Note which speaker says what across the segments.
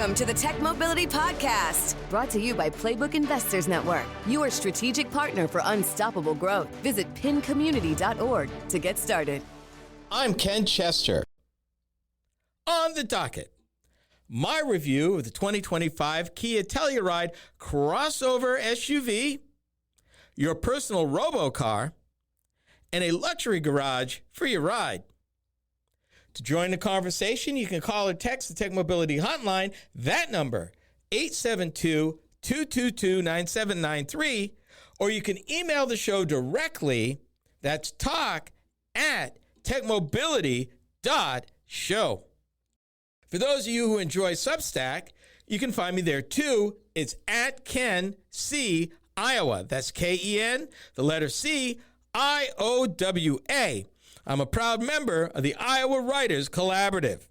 Speaker 1: Welcome to the Tech Mobility Podcast, brought to you by Playbook Investors Network, your strategic partner for unstoppable growth. Visit pincommunity.org to get started.
Speaker 2: I'm Ken Chester. On the docket, my review of the 2025 Kia Telluride crossover SUV, your personal Robocar, and a luxury garage for your ride. To join the conversation, you can call or text the Tech Mobility Hotline, that number, 872-222-9793, or you can email the show directly, that's talk@techmobility.show. For those of you who enjoy Substack, you can find me there too. It's at Ken C. Iowa. That's K-E-N, the letter C, I-O-W-A. I'm a proud member of the Iowa Writers Collaborative.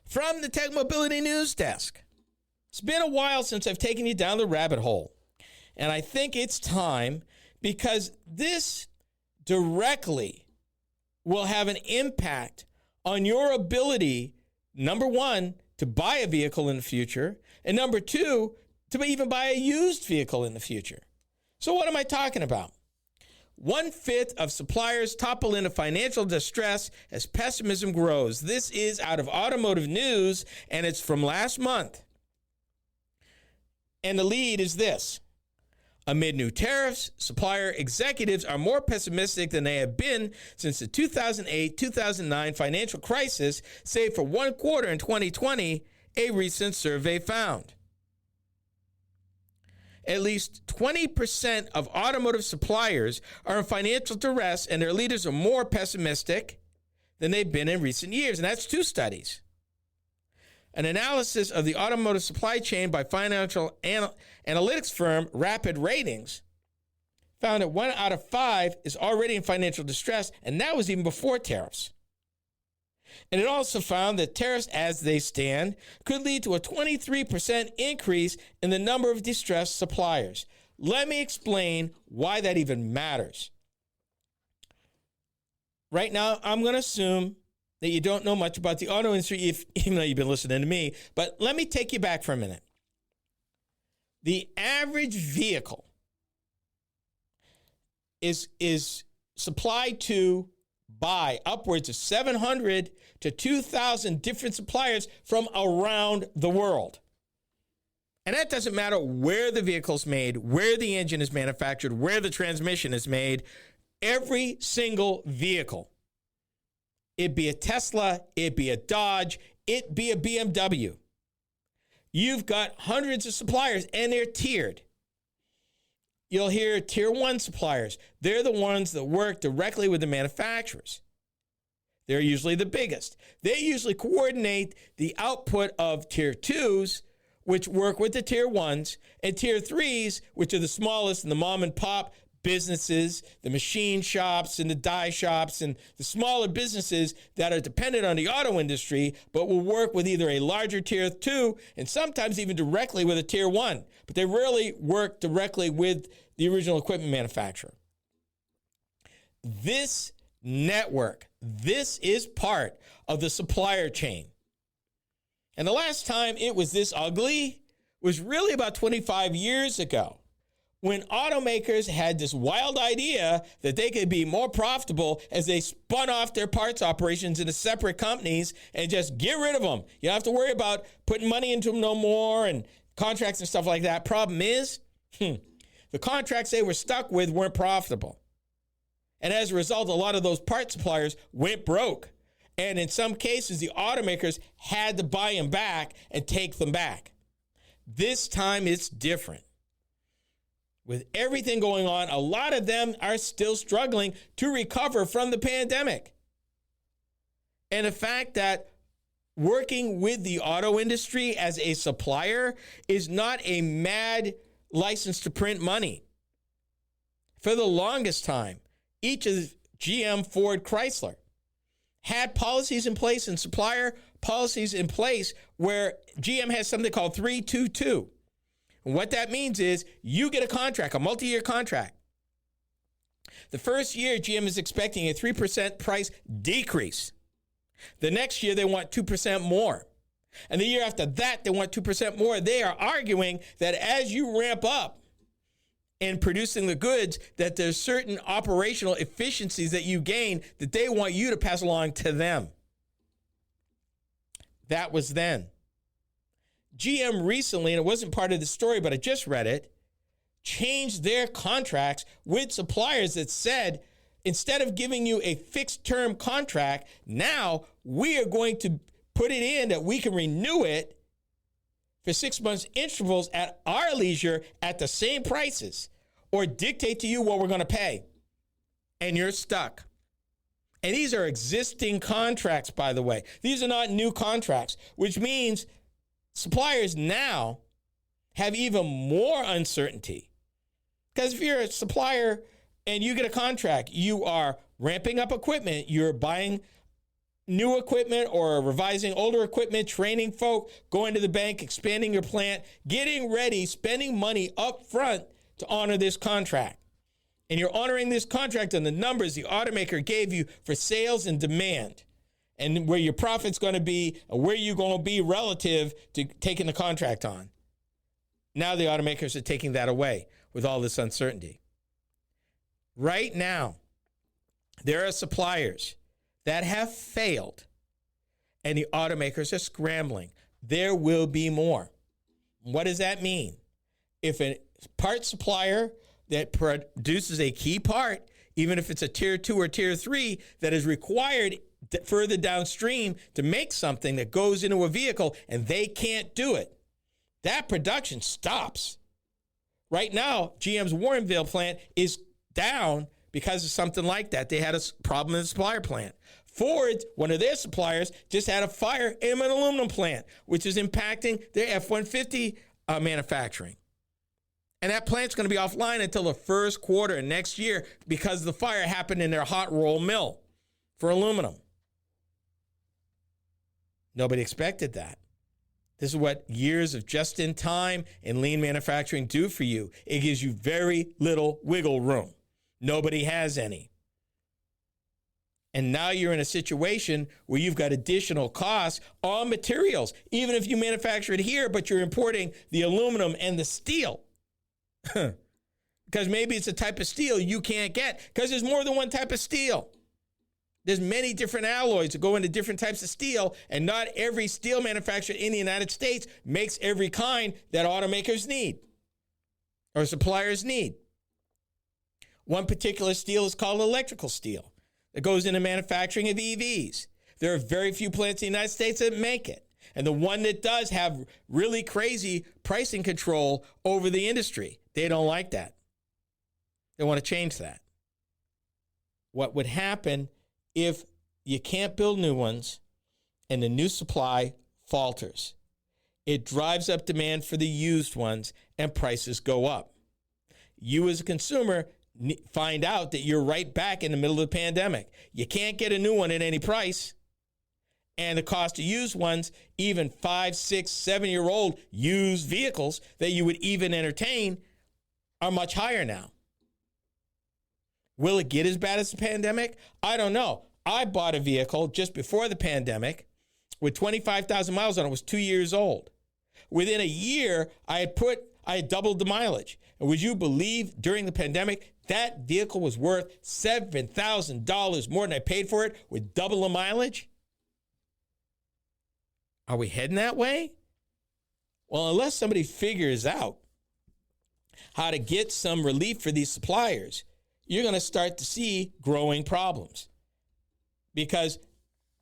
Speaker 2: From the Tech Mobility News Desk, it's been a while since I've taken you down the rabbit hole. And I think it's time because this directly will have an impact on your ability, number one, to buy a vehicle in the future, and number two, to even buy a used vehicle in the future. So what am I talking about? 1/5 of suppliers topple into financial distress as pessimism grows. This is out of Automotive News, and it's from last month. And the lead is this. Amid new tariffs, supplier executives are more pessimistic than they have been since the 2008-2009 financial crisis, save for one quarter in 2020, a recent survey found. At least 20% of automotive suppliers are in financial duress, and their leaders are more pessimistic than they've been in recent years. And that's two studies. An analysis of the automotive supply chain by financial analytics firm Rapid Ratings found that 1 out of 5 is already in financial distress, and that was even before tariffs. And it also found that tariffs as they stand could lead to a 23% increase in the number of distressed suppliers. Let me explain why that even matters. Right now, I'm going to assume that you don't know much about the auto industry, even though you've been listening to me. But let me take you back for a minute. The average vehicle is supplied to by upwards of 700 to 2,000 different suppliers from around the world. And that doesn't matter where the vehicle's made, where the engine is manufactured, where the transmission is made. Every single vehicle, it be a Tesla, it be a Dodge, it be a BMW. You've got hundreds of suppliers, and they're tiered. You'll hear tier 1 suppliers. They're the ones that work directly with the manufacturers. They're usually the biggest. They usually coordinate the output of tier 2s, which work with the tier 1s, and tier 3s, which are the smallest and the mom and pop businesses, the machine shops and the die shops and the smaller businesses that are dependent on the auto industry, but will work with either a larger tier 2 and sometimes even directly with a tier 1. But they rarely work directly with the original equipment manufacturer. This network, this is part of the supplier chain. And the last time it was this ugly was really about 25 years ago, when automakers had this wild idea that they could be more profitable as they spun off their parts operations into separate companies and just get rid of them. You don't have to worry about putting money into them no more and contracts and stuff like that. Problem is, the contracts they were stuck with weren't profitable. And as a result, a lot of those part suppliers went broke. And in some cases, the automakers had to buy them back and take them back. This time it's different. With everything going on, a lot of them are still struggling to recover from the pandemic. And the fact that working with the auto industry as a supplier is not a mad license to print money. For the longest time, each of GM, Ford, Chrysler had policies in place and supplier policies in place where GM has something called 3-2-2. And what that means is you get a contract, a multi-year contract. The first year, GM is expecting a 3% price decrease. The next year, they want 2% more. And the year after that, they want 2% more. They are arguing that as you ramp up in producing the goods, that there's certain operational efficiencies that you gain that they want you to pass along to them. That was then. GM recently, and it wasn't part of the story, but I just read it, changed their contracts with suppliers that said, instead of giving you a fixed term contract, now we are going to put it in that we can renew it for 6 months intervals at our leisure at the same prices, or dictate to you what we're going to pay. And you're stuck. And these are existing contracts, by the way. These are not new contracts, which means suppliers now have even more uncertainty. Because if you're a supplier and you get a contract, you are ramping up equipment, you're buying new equipment or revising older equipment, training folk, going to the bank, expanding your plant, getting ready, spending money up front to honor this contract. And you're honoring this contract on the numbers the automaker gave you for sales and demand, and where your profit's going to be, or where you're going to be relative to taking the contract on. Now the automakers are taking that away with all this uncertainty. Right now, there are suppliers that have failed, and the automakers are scrambling. There will be more. What does that mean? If a part supplier that produces a key part, even if it's a tier 2 or tier 3, that is required further downstream to make something that goes into a vehicle, and they can't do it, that production stops. Right now, GM's Warrenville plant is down because of something like that. They had a problem in the supplier plant. Ford, one of their suppliers, just had a fire in an aluminum plant, which is impacting their F-150 manufacturing. And that plant's going to be offline until the first quarter of next year because the fire happened in their hot roll mill for aluminum. Nobody expected that. This is what years of just-in-time and lean manufacturing do for you. It gives you very little wiggle room. Nobody has any. And now you're in a situation where you've got additional costs on materials, even if you manufacture it here, but you're importing the aluminum and the steel. Because maybe it's a type of steel you can't get, because there's more than one type of steel. There's many different alloys that go into different types of steel, and not every steel manufacturer in the United States makes every kind that automakers need or suppliers need. One particular steel is called electrical steel that goes into manufacturing of EVs. There are very few plants in the United States that make it. And the one that does have really crazy pricing control over the industry. They don't like that. They want to change that. What would happen if you can't build new ones and the new supply falters? It drives up demand for the used ones and prices go up. You as a consumer find out that you're right back in the middle of the pandemic. You can't get a new one at any price. And the cost of used ones, even 5, 6, 7-year-old used vehicles that you would even entertain, are much higher now. Will it get as bad as the pandemic? I don't know. I bought a vehicle just before the pandemic with 25,000 miles on it. It was 2 years old. Within a year, I had doubled the mileage. And would you believe during the pandemic, that vehicle was worth $7,000 more than I paid for it with double the mileage? Are we heading that way? Well, unless somebody figures out how to get some relief for these suppliers, you're going to start to see growing problems. Because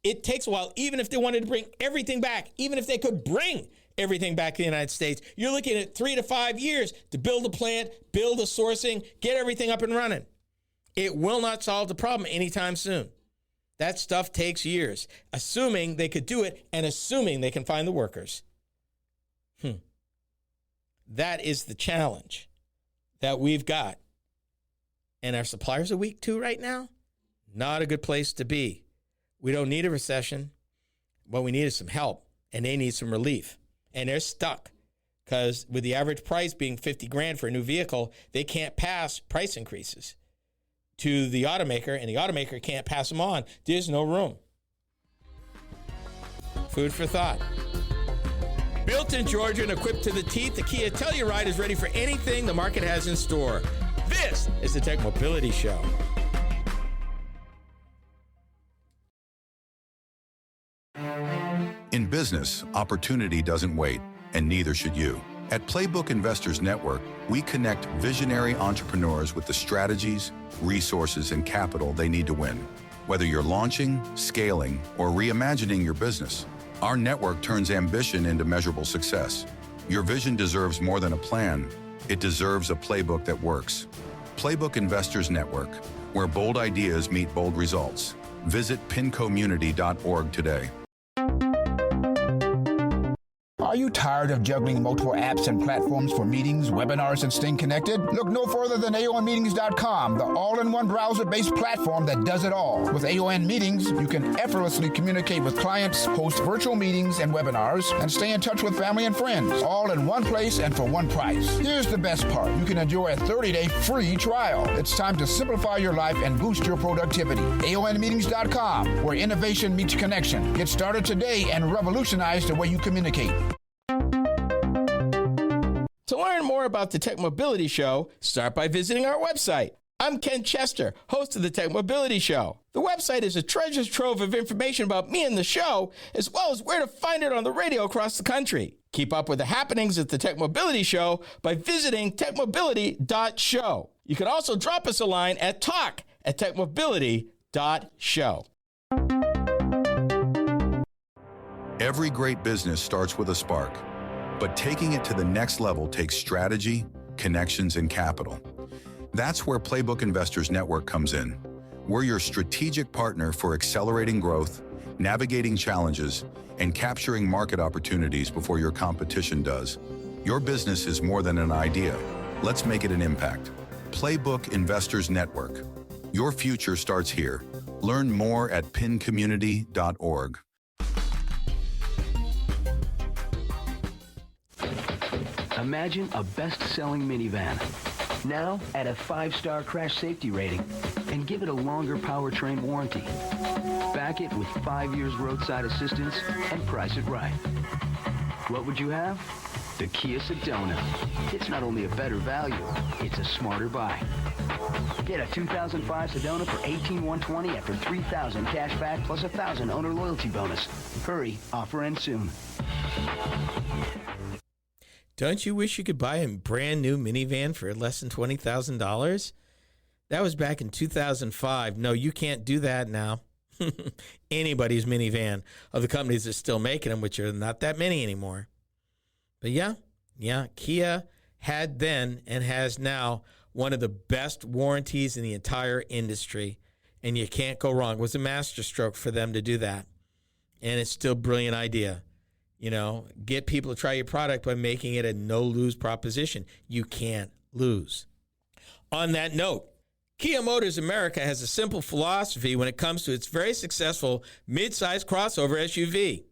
Speaker 2: it takes a while, even if they wanted to bring everything back, even if they could bring everything back to the United States, you're looking at 3 to 5 years to build a plant, build a sourcing, get everything up and running. It will not solve the problem anytime soon. That stuff takes years, assuming they could do it and assuming they can find the workers. That is the challenge that we've got. And our suppliers are weak too right now. Not a good place to be. We don't need a recession. What we need is some help, and they need some relief. And they're stuck because with the average price being $50,000 for a new vehicle, they can't pass price increases to the automaker, and the automaker can't pass them on. There's no room. Food for thought. Built in Georgia and equipped to the teeth, the Kia Telluride is ready for anything the market has in store. This is the Tech Mobility Show.
Speaker 3: In business, opportunity doesn't wait, and neither should you. At Playbook Investors Network, we connect visionary entrepreneurs with the strategies, resources, and capital they need to win. Whether you're launching, scaling, or reimagining your business, our network turns ambition into measurable success. Your vision deserves more than a plan. It deserves a playbook that works. Playbook Investors Network, where bold ideas meet bold results. Visit pincommunity.org today.
Speaker 4: Are you tired of juggling multiple apps and platforms for meetings, webinars, and staying connected? Look no further than AONmeetings.com, the all-in-one browser-based platform that does it all. With AON Meetings, you can effortlessly communicate with clients, host virtual meetings and webinars, and stay in touch with family and friends, all in one place and for one price. Here's the best part. You can enjoy a 30-day free trial. It's time to simplify your life and boost your productivity. AONmeetings.com, where innovation meets connection. Get started today and revolutionize the way you communicate.
Speaker 2: To learn more about the Tech Mobility Show, start by visiting our website. I'm Ken Chester, host of the Tech Mobility Show. The website is a treasure trove of information about me and the show, as well as where to find it on the radio across the country. Keep up with the happenings at the Tech Mobility Show by visiting techmobility.show. You can also drop us a line at talk@techmobility.show.
Speaker 3: Every great business starts with a spark, but taking it to the next level takes strategy, connections, and capital. That's where Playbook Investors Network comes in. We're your strategic partner for accelerating growth, navigating challenges, and capturing market opportunities before your competition does. Your business is more than an idea. Let's make it an impact. Playbook Investors Network. Your future starts here. Learn more at pincommunity.org.
Speaker 5: Imagine a best-selling minivan, now at a 5-star crash safety rating, and give it a longer powertrain warranty. Back it with 5 years roadside assistance and price it right. What would you have? The Kia Sedona. It's not only a better value, it's a smarter buy. Get a 2005 Sedona for $18,120 after $3,000 cash back plus $1,000 owner loyalty bonus. Hurry, offer ends soon.
Speaker 2: Don't you wish you could buy a brand new minivan for less than $20,000? That was back in 2005. No, you can't do that now. Anybody's minivan of the companies that still making them, which are not that many anymore. But yeah, Kia had then and has now one of the best warranties in the entire industry, and you can't go wrong. It was a masterstroke for them to do that, and it's still a brilliant idea. You know, get people to try your product by making it a no-lose proposition. You can't lose. On that note, Kia Motors America has a simple philosophy when it comes to its very successful mid-size crossover SUV.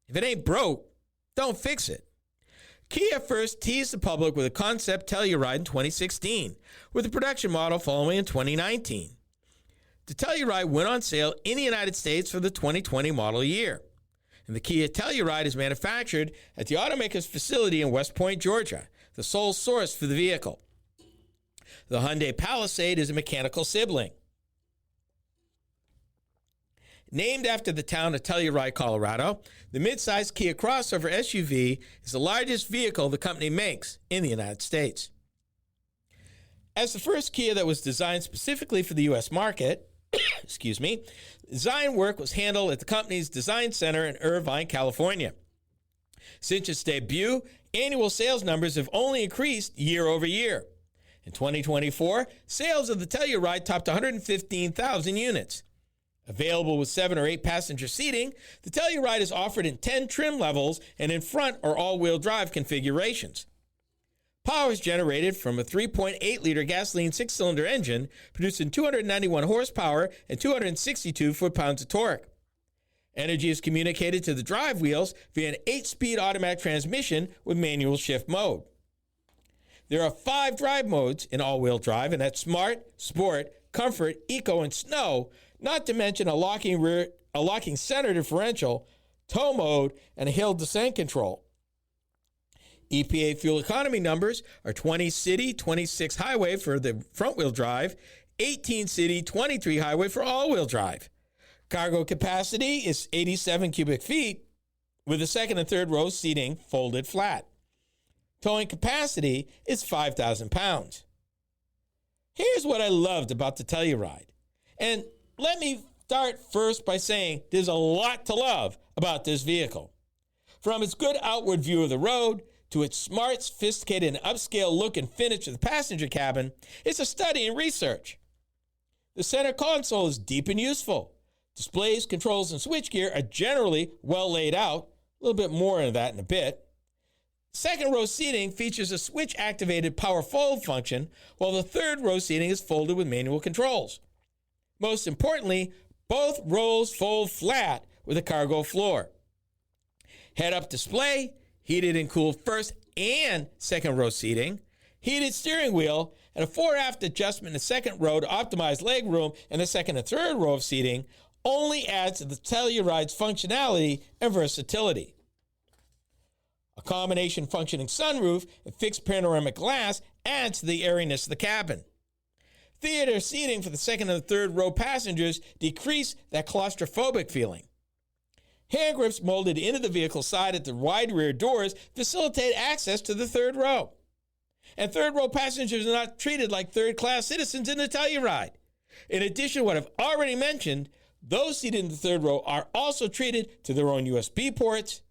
Speaker 2: If it ain't broke, don't fix it. Kia first teased the public with a concept Telluride in 2016, with the production model following in 2019. The Telluride went on sale in the United States for the 2020 model year. And the Kia Telluride is manufactured at the automaker's facility in West Point, Georgia, the sole source for the vehicle. The Hyundai Palisade is a mechanical sibling. Named after the town of Telluride, Colorado, the midsize Kia crossover SUV is the largest vehicle the company makes in the United States. As the first Kia that was designed specifically for the U.S. market, design work was handled at the company's design center in Irvine, California. Since its debut, annual sales numbers have only increased year over year. In 2024, sales of the Telluride topped 115,000 units. Available with 7 or 8 passenger seating, the Telluride is offered in 10 trim levels and in front or all-wheel drive configurations. Power is generated from a 3.8-liter gasoline 6-cylinder engine, producing 291 horsepower and 262 foot-pounds of torque. Energy is communicated to the drive wheels via an 8-speed automatic transmission with manual shift mode. There are 5 drive modes in all-wheel drive, and that's Smart, Sport, Comfort, Eco, and Snow, not to mention a locking center differential, tow mode, and a hill descent control. EPA fuel economy numbers are 20 city, 26 highway for the front-wheel drive, 18 city, 23 highway for all-wheel drive. Cargo capacity is 87 cubic feet with the second and third row seating folded flat. Towing capacity is 5,000 pounds. Here's what I loved about the Telluride. And let me start first by saying there's a lot to love about this vehicle. From its good outward view of the road to its smart, sophisticated, and upscale look and finish of the passenger cabin, it's a study in research. The center console is deep and useful. Displays, controls, and switchgear are generally well laid out. A little bit more of that in a bit. Second row seating features a switch-activated power fold function, while the third row seating is folded with manual controls. Most importantly, both rows fold flat with a cargo floor. Head-up display, heated and cooled first and second row seating, heated steering wheel, and a fore-aft adjustment in the second row to optimize leg room and the second and third row of seating only adds to the Telluride's functionality and versatility. A combination functioning sunroof and fixed panoramic glass adds to the airiness of the cabin. Theater seating for the second and third row passengers decrease that claustrophobic feeling. Hand grips molded into the vehicle side at the wide rear doors facilitate access to the third row. And third row passengers are not treated like third-class citizens in the Telluride. In addition to what I've already mentioned, those seated in the third row are also treated to their own USB ports,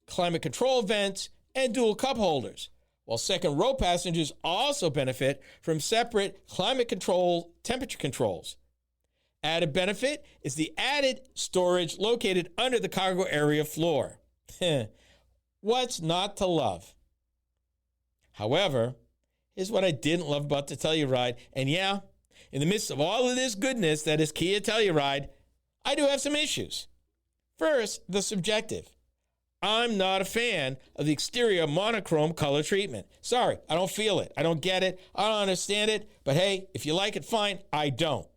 Speaker 2: climate control vents, and dual cup holders, while second row passengers also benefit from separate climate control temperature controls. Added benefit is the added storage located under the cargo area floor. What's not to love? However, here's what I didn't love about the Telluride, and yeah, in the midst of all of this goodness that is Kia Telluride, I do have some issues. First, the subjective. I'm not a fan of the exterior monochrome color treatment. Sorry, I don't feel it. I don't get it. I don't understand it. But hey, if you like it, fine. I don't.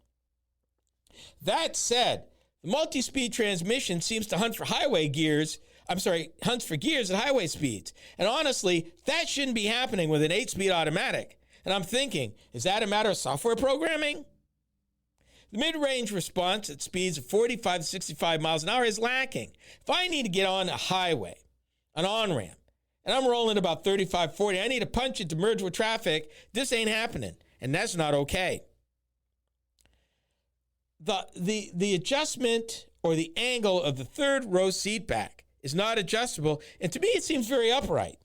Speaker 2: That said, the multi-speed transmission seems to hunt for gears at highway speeds. And honestly, that shouldn't be happening with an 8-speed automatic. And I'm thinking, is that a matter of software programming? The mid-range response at speeds of 45 to 65 miles an hour is lacking. If I need to get on a highway, an on-ramp, and I'm rolling about 35, 40, I need to punch it to merge with traffic, this ain't happening, and that's not okay. The adjustment or the angle of the third row seat back is not adjustable, and to me it seems very upright,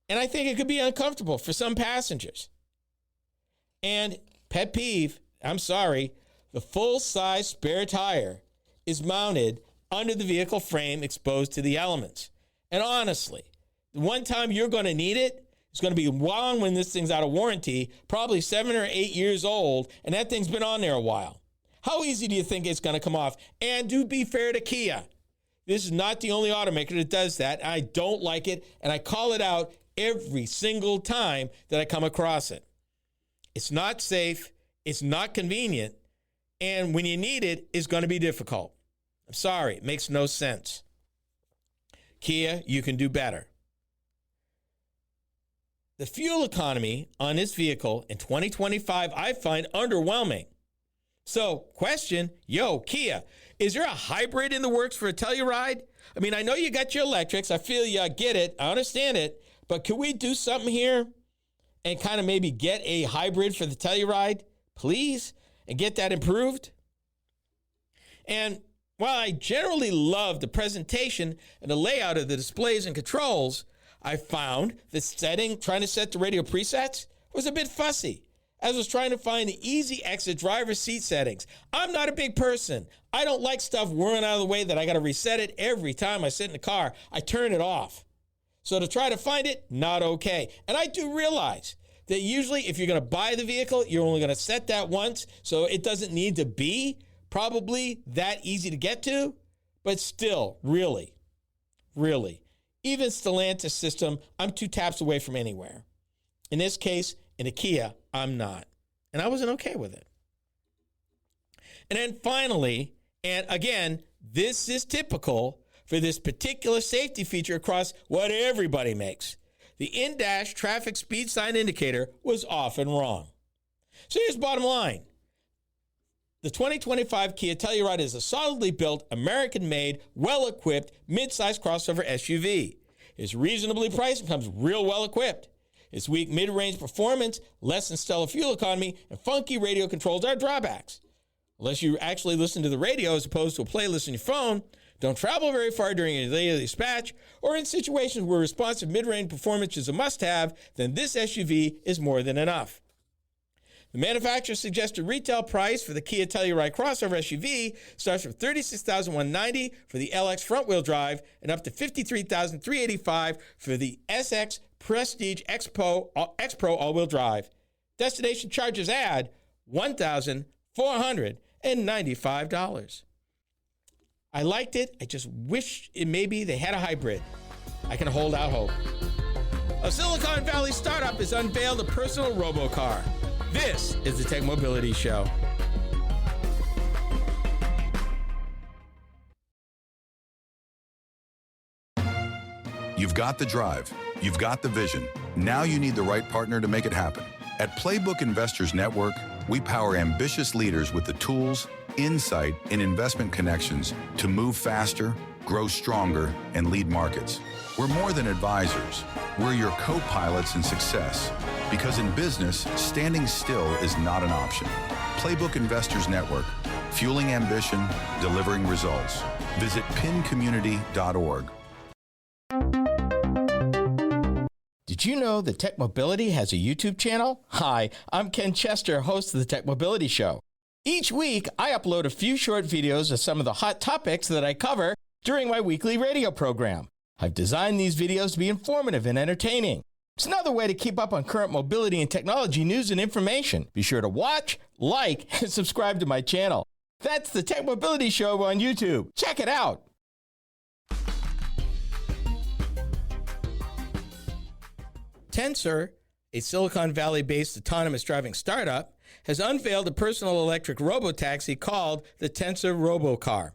Speaker 2: and I think it could be uncomfortable for some passengers. And pet peeve, I'm sorry, the full-size spare tire is mounted under the vehicle frame exposed to the elements. And honestly, the one time you're going to need it is going to be long when this thing's out of warranty, probably 7 or 8 years old, and that thing's been on there a while. How easy do you think it's going to come off? And do be fair to Kia. This is not the only automaker that does that. I don't like it, and I call it out every single time that I come across it. It's not safe. It's not convenient. And when you need it, it's going to be difficult. I'm sorry, it makes no sense. Kia, you can do better. The fuel economy on this vehicle in 2025, I find underwhelming. So, question, Kia, is there a hybrid in the works for a Telluride? I mean, I know you got your electrics. I feel you get it. I understand it. But can we do something here and kind of maybe get a hybrid for the Telluride, please? And get that improved? And while I generally love the presentation and the layout of the displays and controls, I found that trying to set the radio presets was a bit fussy, as I was trying to find the easy exit driver's seat settings. I'm not a big person. I don't like stuff whirring out of the way that I got to reset it every time I sit in the car. I turn it off. So to try to find it, not okay. And I do realize that usually if you're going to buy the vehicle, you're only going to set that once, so it doesn't need to be probably that easy to get to. But still, really, even Stellantis system, I'm 2 taps away from anywhere. In this case, in a Kia, I'm not. And I wasn't okay with it. And then finally, and again, this is typical for this particular safety feature across what everybody makes. the in-dash traffic speed sign indicator was often wrong. So here's the bottom line. The 2025 Kia Telluride is a solidly built, American-made, well-equipped, mid-size crossover SUV. It's reasonably priced and comes real well-equipped. Its weak mid-range performance, less than stellar fuel economy, and funky radio controls are drawbacks. Unless you actually listen to the radio as opposed to a playlist on your phone, don't travel very far during your daily dispatch, or in situations where responsive mid-range performance is a must-have, then this SUV is more than enough. The manufacturer's suggested retail price for the Kia Telluride crossover SUV starts from $36,190 for the LX front-wheel drive and up to $53,385 for the SX Prestige X Pro all-wheel drive. Destination charges add $1,495. I liked it. I just wish maybe they had a hybrid. I can hold out hope. A Silicon Valley startup has unveiled a personal Robocar. This is the Tech Mobility Show.
Speaker 3: You've got the drive. You've got the vision. Now you need the right partner to make it happen. At Playbook Investors Network, we power ambitious leaders with the tools, insight, and investment connections to move faster, grow stronger, and lead markets. We're more than advisors. We're your co-pilots in success. Because in business, standing still is not an option. Playbook Investors Network, fueling ambition, delivering results. Visit pincommunity.org.
Speaker 2: Did you know that Tech Mobility has a YouTube channel? Hi, I'm Ken Chester, host of the Tech Mobility Show. Each week, I upload a few short videos of some of the hot topics that I cover during my weekly radio program. I've designed these videos to be informative and entertaining. It's another way to keep up on current mobility and technology news and information. Be sure to watch, like, and subscribe to my channel. That's the Tech Mobility Show on YouTube. Check it out. Tensor, a Silicon Valley-based autonomous driving startup, has unveiled a personal electric robotaxi called the Tensor Robocar.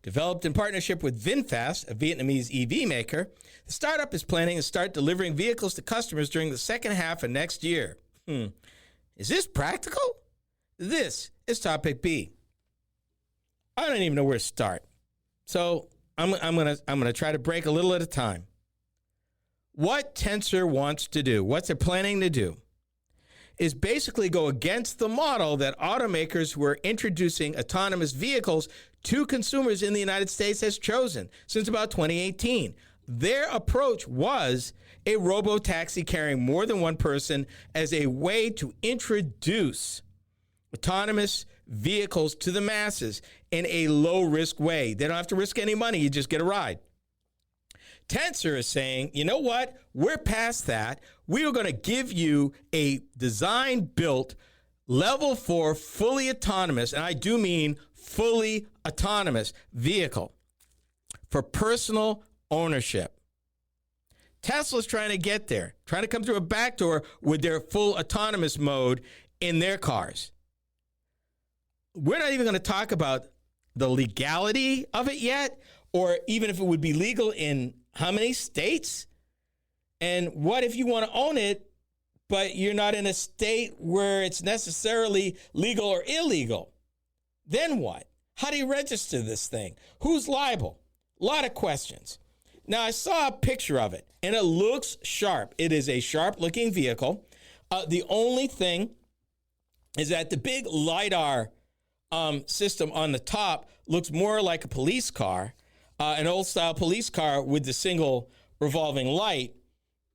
Speaker 2: Developed in partnership with VinFast, a Vietnamese EV maker, the startup is planning to start delivering vehicles to customers during the second half of next year. Is this practical? This is topic B. I don't even know where to start. So I'm gonna try to break a little at a time. What Tensor wants to do, what they're planning to do, is basically go against the model that automakers who are introducing autonomous vehicles to consumers in the United States has chosen since about 2018. Their approach was a robo-taxi carrying more than one person as a way to introduce autonomous vehicles to the masses in a low-risk way. They don't have to risk any money. You just get a ride. Tensor is saying, you know what? We're past that. We are going to give you a design-built, level 4, fully autonomous, and I do mean fully autonomous vehicle for personal ownership. Tesla's trying to get there, trying to come through a backdoor with their full autonomous mode in their cars. We're not even going to talk about the legality of it yet, or even if it would be legal in how many states? And what if you want to own it, but you're not in a state where it's necessarily legal or illegal? Then what? How do you register this thing? Who's liable? A lot of questions. Now, I saw a picture of it, and it looks sharp. It is a sharp-looking vehicle. The only thing is that the big LiDAR system on the top looks more like a police car, an old-style police car with the single revolving light.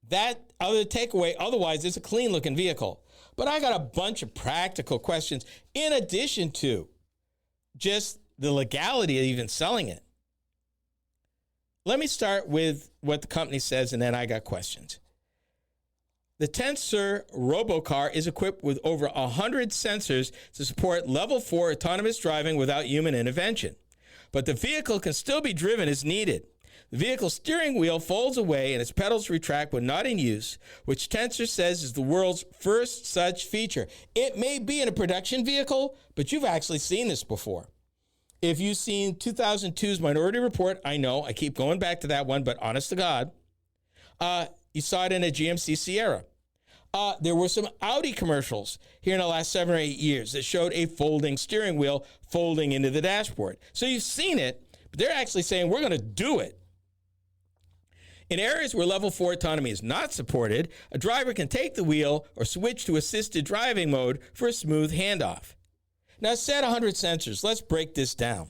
Speaker 2: That other takeaway, otherwise, it's a clean-looking vehicle. But I got a bunch of practical questions in addition to just the legality of even selling it. Let me start with what the company says, and then I got questions. The Tensor Robocar is equipped with over 100 sensors to support level 4 autonomous driving without human intervention. But the vehicle can still be driven as needed. The vehicle's steering wheel folds away and its pedals retract when not in use, which Tensor says is the world's first such feature. It may be in a production vehicle, but you've actually seen this before. If you've seen 2002's Minority Report, I know, I keep going back to that one, but honest to God, you saw it in a GMC Sierra. There were some Audi commercials here in the last 7 or 8 years that showed a folding steering wheel folding into the dashboard. So you've seen it, but they're actually saying we're going to do it. In areas where level 4 autonomy is not supported, a driver can take the wheel or switch to assisted driving mode for a smooth handoff. Now, it said 100 sensors. Let's break this down.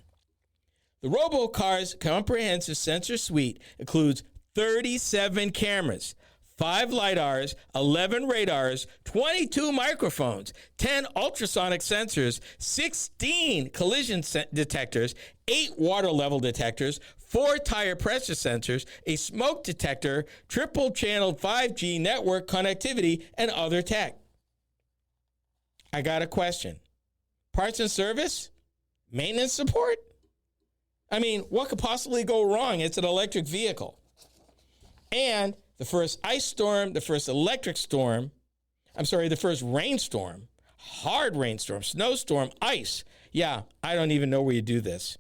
Speaker 2: The Robocar's comprehensive sensor suite includes 37 cameras, 5 LiDARs, 11 radars, 22 microphones, 10 ultrasonic sensors, 16 collision detectors, 8 water level detectors, 4 tire pressure sensors, a smoke detector, triple-channeled 5G network connectivity, and other tech. I got a question. Parts and service? Maintenance support? I mean, what could possibly go wrong? It's an electric vehicle. And the first ice storm, the first the first rainstorm, hard rainstorm, snowstorm, ice. Yeah, I don't even know where you do this.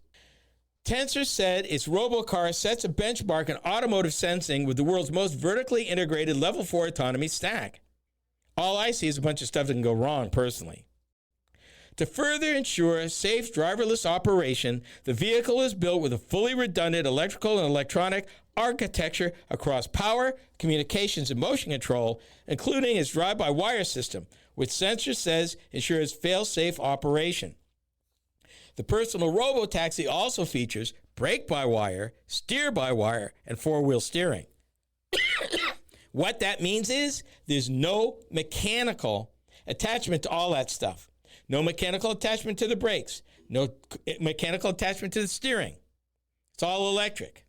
Speaker 2: Tensor said its Robocar sets a benchmark in automotive sensing with the world's most vertically integrated level 4 autonomy stack. All I see is a bunch of stuff that can go wrong, personally. To further ensure safe driverless operation, the vehicle is built with a fully redundant electrical and electronic architecture across power, communications, and motion control, including its drive-by-wire system, which Sensor says ensures fail-safe operation. The personal robotaxi also features brake-by-wire, steer-by-wire, and four-wheel steering. What that means is there's no mechanical attachment to all that stuff. No mechanical attachment to the brakes. No mechanical attachment to the steering. It's all electric.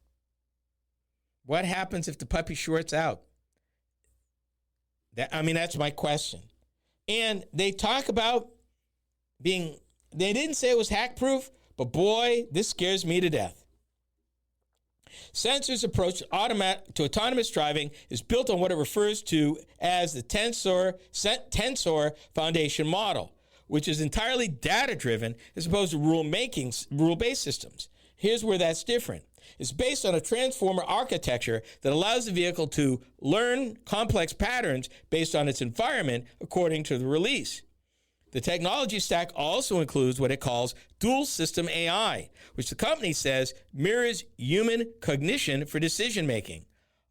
Speaker 2: What happens if the puppy shorts out? That's my question. And they talk about they didn't say it was hack-proof, but boy, this scares me to death. Sensor's approach to autonomous driving is built on what it refers to as the Tensor Foundation model, which is entirely data-driven as opposed to rule-based systems. Here's where that's different. It's based on a transformer architecture that allows the vehicle to learn complex patterns based on its environment according to the release. The technology stack also includes what it calls dual system AI, which the company says mirrors human cognition for decision-making.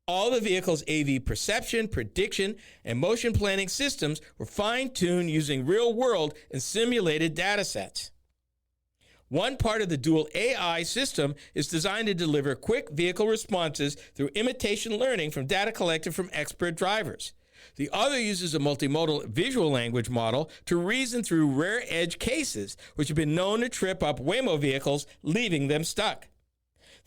Speaker 2: All the vehicle's AV perception, prediction, and motion planning systems were fine-tuned using real-world and simulated data sets. One part of the dual AI system is designed to deliver quick vehicle responses through imitation learning from data collected from expert drivers. The other uses a multimodal visual language model to reason through rare edge cases, which have been known to trip up Waymo vehicles, leaving them stuck.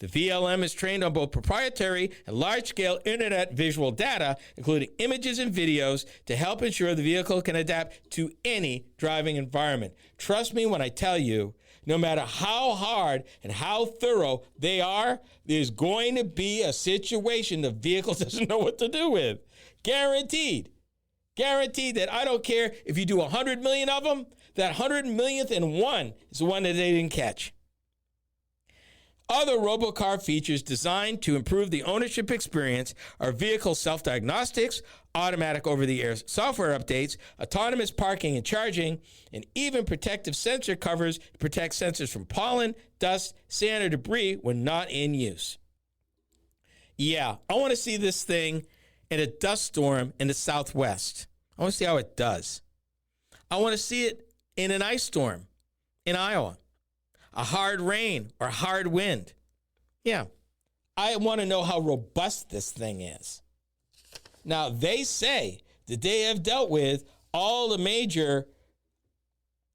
Speaker 2: The VLM is trained on both proprietary and large-scale internet visual data, including images and videos, to help ensure the vehicle can adapt to any driving environment. Trust me when I tell you, no matter how hard and how thorough they are, there's going to be a situation the vehicle doesn't know what to do with. Guaranteed. Guaranteed that I don't care if you do 100 million of them, that 100 millionth and one is the one that they didn't catch. Other Robocar features designed to improve the ownership experience are vehicle self-diagnostics, automatic over-the-air software updates, autonomous parking and charging, and even protective sensor covers to protect sensors from pollen, dust, sand, or debris when not in use. Yeah, I want to see this thing in a dust storm in the Southwest. I want to see how it does. I want to see it in an ice storm in Iowa. A hard rain or hard wind. Yeah, I want to know how robust this thing is. Now, they say that they have dealt with all the major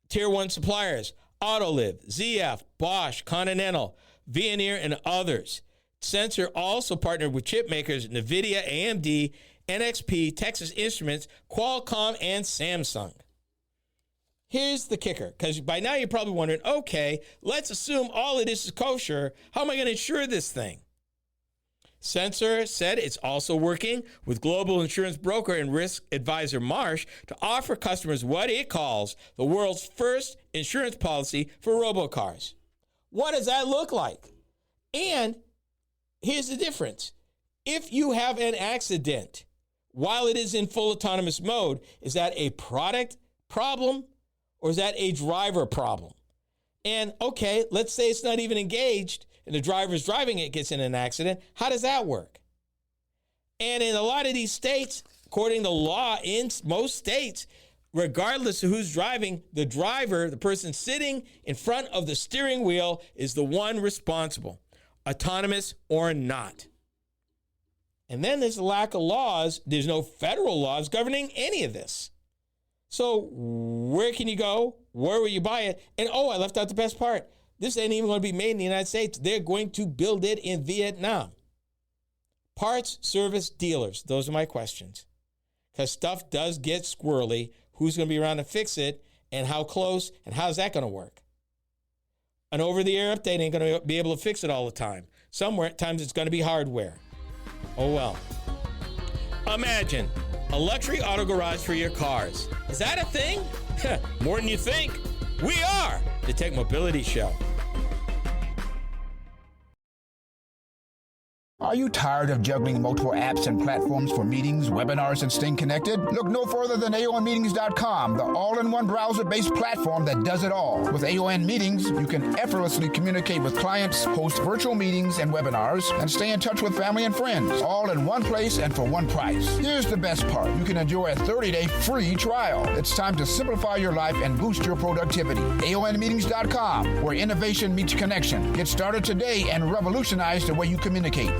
Speaker 2: Tier 1 suppliers, Autoliv, ZF, Bosch, Continental, Veoneer, and others. Sensor also partnered with chip makers NVIDIA, AMD, NXP, Texas Instruments, Qualcomm, and Samsung. Here's the kicker, because by now you're probably wondering, okay, let's assume all of this is kosher. How am I going to insure this thing? Sensor said it's also working with global insurance broker and risk advisor Marsh to offer customers what it calls the world's first insurance policy for robocars. What does that look like? And here's the difference. If you have an accident, while it is in full autonomous mode, is that a product problem or is that a driver problem? And okay, let's say it's not even engaged and the driver's driving it gets in an accident. How does that work? And in a lot of these states, according to law in most states, regardless of who's driving, the driver, the person sitting in front of the steering wheel, is the one responsible, autonomous or not. And then there's a lack of laws. There's no federal laws governing any of this. So where can you go? Where will you buy it? And oh, I left out the best part. This ain't even going to be made in the United States. They're going to build it in Vietnam. Parts, service, dealers. Those are my questions. Because stuff does get squirrely. Who's going to be around to fix it? And how close? And how's that going to work? An over-the-air update ain't going to be able to fix it all the time. Times it's going to be hardware. Oh, well. Imagine a luxury auto garage for your cars. Is that a thing? More than you think. We are the Tech Mobility Show.
Speaker 4: Are you tired of juggling multiple apps and platforms for meetings, webinars, and staying connected? Look no further than AONmeetings.com, the all-in-one browser-based platform that does it all. With AON Meetings, you can effortlessly communicate with clients, host virtual meetings and webinars, and stay in touch with family and friends, all in one place and for one price. Here's the best part. You can enjoy a 30-day free trial. It's time to simplify your life and boost your productivity. AONmeetings.com, where innovation meets connection. Get started today and revolutionize the way you communicate.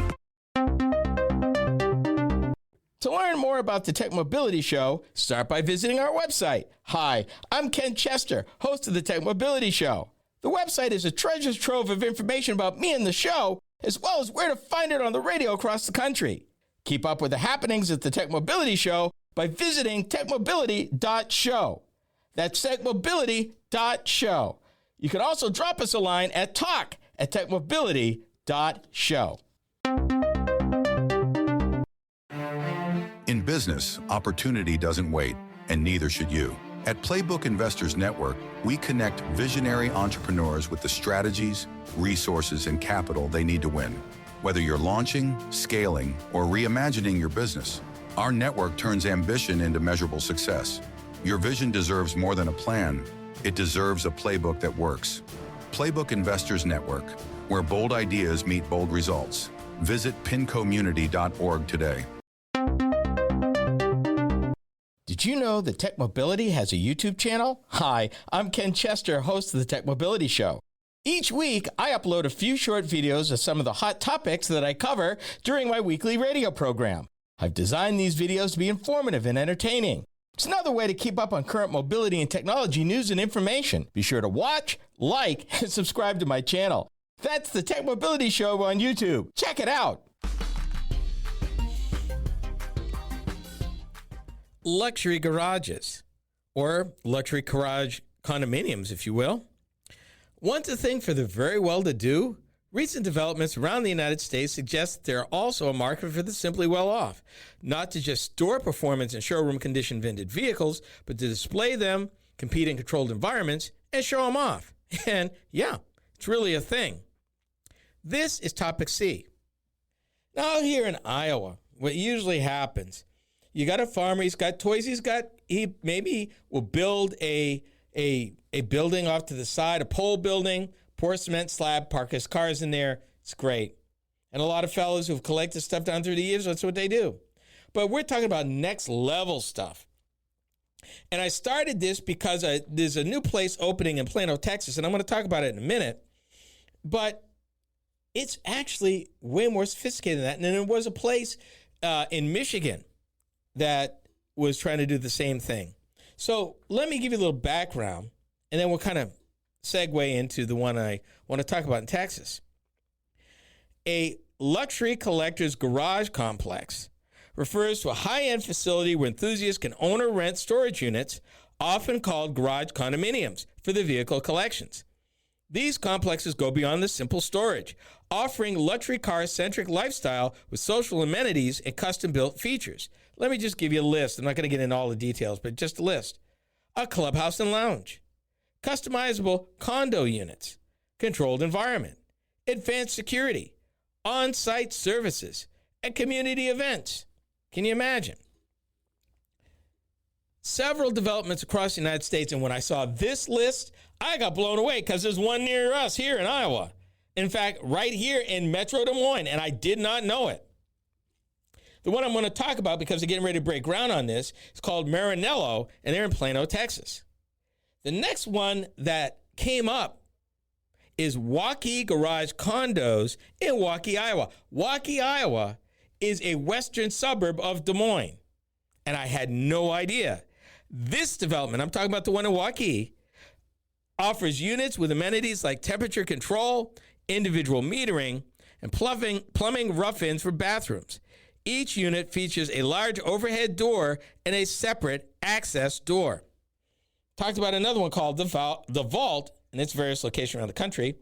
Speaker 2: To learn more about the Tech Mobility Show, start by visiting our website. Hi, I'm Ken Chester, host of the Tech Mobility Show. The website is a treasure trove of information about me and the show, as well as where to find it on the radio across the country. Keep up with the happenings at the Tech Mobility Show by visiting techmobility.show. That's techmobility.show. You can also drop us a line at talk@techmobility.show.
Speaker 3: In business, opportunity doesn't wait, and neither should you. At Playbook Investors Network, we connect visionary entrepreneurs with the strategies, resources, and capital they need to win. Whether you're launching, scaling, or reimagining your business, our network turns ambition into measurable success. Your vision deserves more than a plan. It deserves a playbook that works. Playbook Investors Network, where bold ideas meet bold results. Visit pincommunity.org today.
Speaker 2: Did you know that Tech Mobility has a YouTube channel? Hi, I'm Ken Chester, host of the Tech Mobility Show. Each week, I upload a few short videos of some of the hot topics that I cover during my weekly radio program. I've designed these videos to be informative and entertaining. It's another way to keep up on current mobility and technology news and information. Be sure to watch, like, and subscribe to my channel. That's the Tech Mobility Show on YouTube. Check it out. Luxury garages, or luxury garage condominiums, if you will. Once a thing for the very well-to-do, recent developments around the United States suggest that there are also a market for the simply well-off, not to just store performance and showroom condition vintage vehicles, but to display them, compete in controlled environments, and show them off. And yeah, it's really a thing. This is Topic C. Now here in Iowa, what usually happens, you got a farmer, he's got toys, he maybe will build a building off to the side, a pole building, pour cement slab, park his cars in there. It's great. And a lot of fellows who've collected stuff down through the years, that's what they do. But we're talking about next level stuff. And I started this because there's a new place opening in Plano, Texas, and I'm going to talk about it in a minute. But it's actually way more sophisticated than that. And then there was a place in Michigan that was trying to do the same thing. So let me give you a little background, and then we'll kind of segue into the one I want to talk about in Texas. A luxury collector's garage complex refers to a high-end facility where enthusiasts can own or rent storage units, often called garage condominiums, for the vehicle collections. These complexes go beyond the simple storage, offering luxury car-centric lifestyle with social amenities and custom-built features. Let me just give you a list. I'm not going to get into all the details, but just a list. A clubhouse and lounge, customizable condo units, controlled environment, advanced security, on-site services, and community events. Can you imagine? several developments across the United States. And when I saw this list, I got blown away because there's one near us here in Iowa. In fact, right here in Metro Des Moines, and I did not know it. The one I'm going to talk about, because they're getting ready to break ground on this, is called Maranello, and they're in Plano, Texas. The next one that came up is Waukee Garage Condos in Waukee, Iowa. Waukee, Iowa is a western suburb of Des Moines, and I had no idea. This development, I'm talking about the one in Waukee, offers units with amenities like temperature control, individual metering, and plumbing rough-ins for bathrooms. Each unit features a large overhead door and a separate access door. Talked about another one called the Vault in its various locations around the country,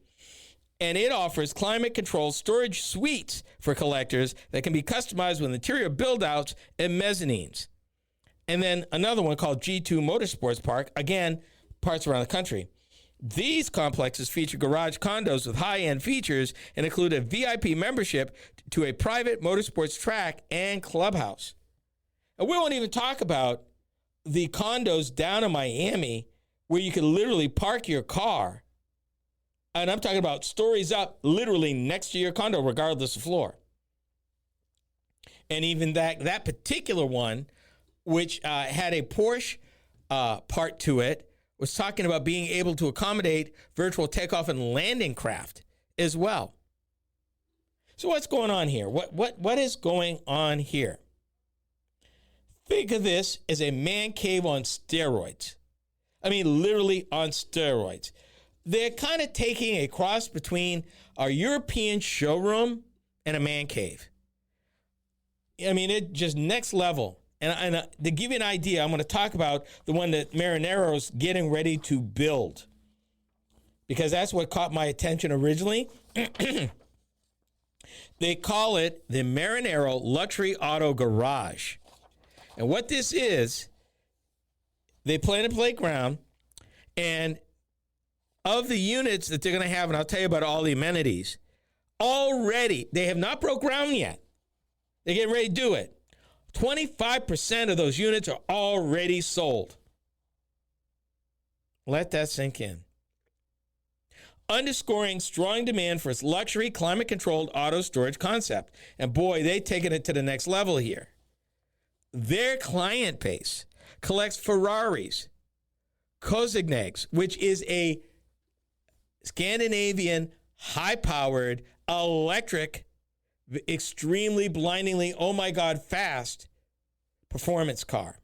Speaker 2: and it offers climate-controlled storage suites for collectors that can be customized with interior build-outs and mezzanines. And then another one called G2 Motorsports Park, again, parts around the country. These complexes feature garage condos with high-end features and include a VIP membership to a private motorsports track and clubhouse. And we won't even talk about the condos down in Miami where you can literally park your car. And I'm talking about stories up literally next to your condo, regardless of floor. And even that particular one, which had a Porsche part to it, was talking about being able to accommodate virtual takeoff and landing craft as well. So what's going on here? What is going on here? Think of this as a man cave on steroids. I mean, literally on steroids. They're kind of taking a cross between our European showroom and a man cave. I mean, it just next level. And to give you an idea, I'm going to talk about the one that Maranello's getting ready to build, because that's what caught my attention originally. They call it the Maranello Luxury Auto Garage. And what this is, they plan to break ground, and of the units that they're going to have, and I'll tell you about all the amenities, already, they have not broke ground yet. They're getting ready to do it. 25% of those units are already sold. Let that sink in. Underscoring strong demand for its luxury, climate-controlled auto storage concept. And boy, they've taken it to the next level here. Their client base collects Ferraris, Koenigseggs, which is a Scandinavian, high-powered, electric, extremely blindingly, oh my God, fast performance car.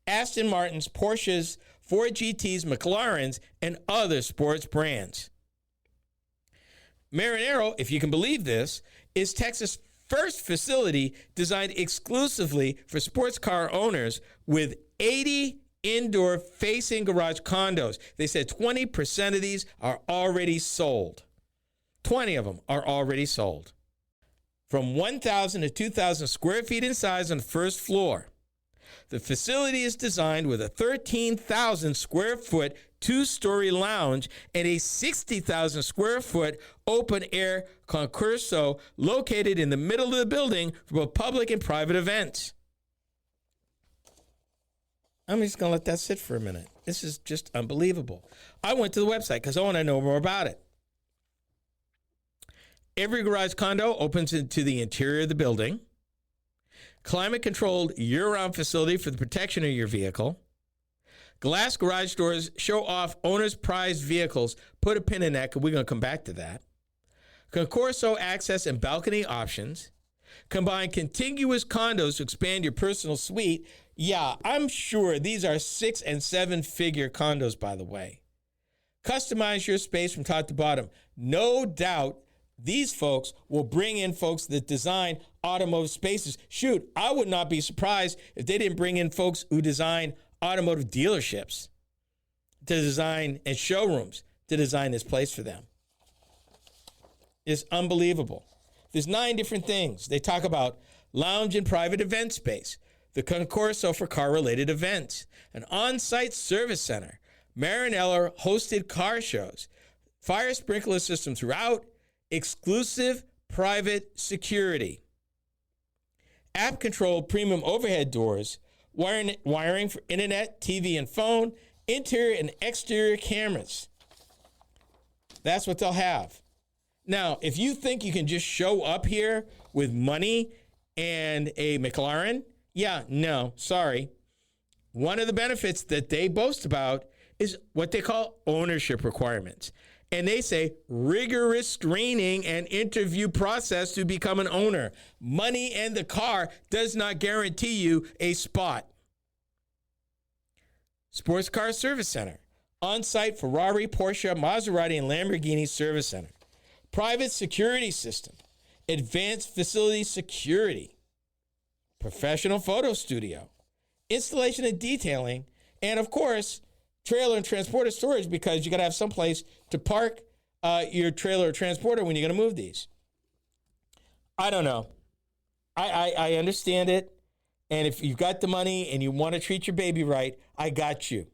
Speaker 2: Aston Martins, Porsches, Ford GTs, McLarens, and other sports brands. Maranello, if you can believe this, is Texas' first facility designed exclusively for sports car owners with 80 indoor-facing garage condos. They said 20% of these are already sold. 20 of them are already sold. From 1,000 to 2,000 square feet in size on the first floor. The facility is designed with a 13,000 square foot two-story lounge and a 60,000 square foot open-air concorso located in the middle of the building for both public and private events. I'm just going to let that sit for a minute. This is just unbelievable. I went to the website because I want to know more about it. Every garage condo opens into the interior of the building. Climate-controlled year-round facility for the protection of your vehicle. Glass garage doors show off owner's prized vehicles. Put a pin in that because we're going to come back to that. Concorso access and balcony options. Combine contiguous condos to expand your personal suite. Yeah, I'm sure these are 6- and 7-figure condos, by the way. Customize your space from top to bottom. No doubt these folks will bring in folks that design automotive spaces. Shoot, I would not be surprised if they didn't bring in folks who design automotive dealerships to design and showrooms to design this place for them. It's unbelievable. There's 9 different things. They talk about lounge and private event space, the concorso for car-related events, an on-site service center, Maranello hosted car shows, fire sprinkler system throughout, exclusive private security, app-controlled premium overhead doors wiring for internet, TV, and phone, interior and exterior cameras. That's what they'll have. Now, if you think you can just show up here with money and a McLaren, no, sorry. One of the benefits that they boast about is what they call ownership requirements. And they say rigorous screening and interview process to become an owner. Money and the car does not guarantee you a spot. Sports Car Service Center. On-site Ferrari, Porsche, Maserati, and Lamborghini Service Center. Private security system. Advanced facility security. Professional photo studio. Installation and detailing. And, of course, trailer and transporter storage, because you got to have some place to park your trailer or transporter when you're going to move these. I don't know. I understand it. And if you've got the money and you want to treat your baby right, I got you.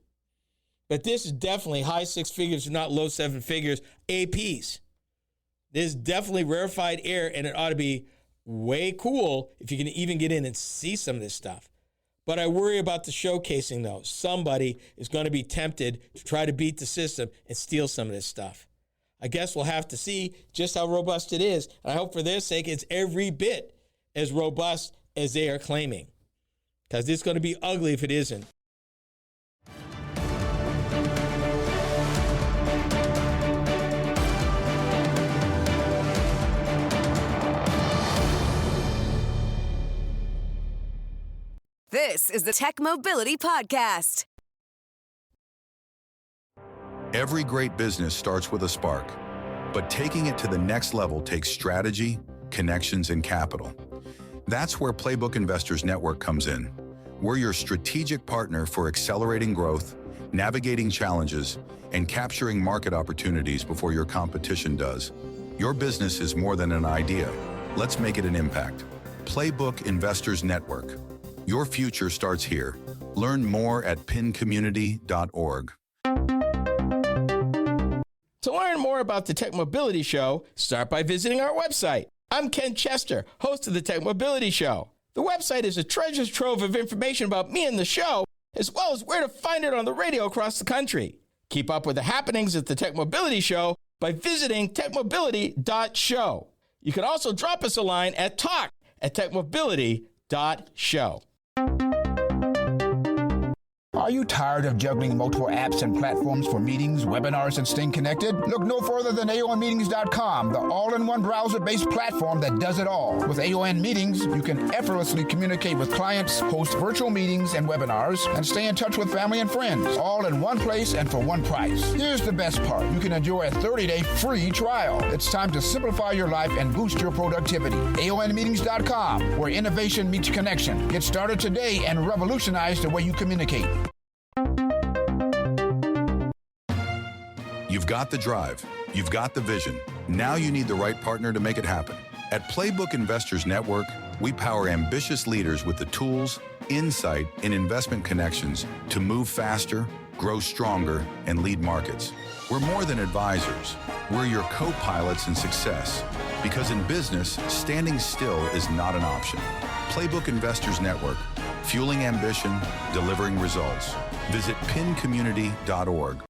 Speaker 2: But this is definitely high six figures, not low seven figures, APs. This is definitely rarefied air, and it ought to be way cool if you can even get in and see some of this stuff. But I worry about the showcasing, though. Somebody is going to be tempted to try to beat the system and steal some of this stuff. I guess we'll have to see just how robust it is. And I hope for their sake it's every bit as robust as they are claiming, because it's going to be ugly if it isn't.
Speaker 1: This is the Tech Mobility Podcast.
Speaker 3: Every great business starts with a spark, but taking it to the next level takes strategy, connections, and capital. That's where Playbook Investors Network comes in. We're your strategic partner for accelerating growth, navigating challenges, and capturing market opportunities before your competition does. Your business is more than an idea. Let's make it an impact. Playbook Investors Network. Your future starts here. Learn more at pincommunity.org.
Speaker 2: To learn more about the Tech Mobility Show, start by visiting our website. I'm Ken Chester, host of the Tech Mobility Show. The website is a treasure trove of information about me and the show, as well as where to find it on the radio across the country. Keep up with the happenings at the Tech Mobility Show by visiting techmobility.show. You can also drop us a line at talk@techmobility.show.
Speaker 4: Are you tired of juggling multiple apps and platforms for meetings, webinars, and staying connected? Look no further than aonmeetings.com, the all-in-one browser-based platform that does it all. With AON Meetings, you can effortlessly communicate with clients, host virtual meetings and webinars, and stay in touch with family and friends, all in one place and for one price. Here's the best part. You can enjoy a 30-day free trial. It's time to simplify your life and boost your productivity. aonmeetings.com, where innovation meets connection. Get started today and revolutionize the way you communicate.
Speaker 3: You've got the drive. You've got the vision. Now you need the right partner to make it happen. At Playbook Investors Network, we power ambitious leaders with the tools, insight, and investment connections to move faster, grow stronger, and lead markets. We're more than advisors. We're your co-pilots in success. Because in business, standing still is not an option. Playbook Investors Network, fueling ambition, delivering results. Visit pincommunity.org.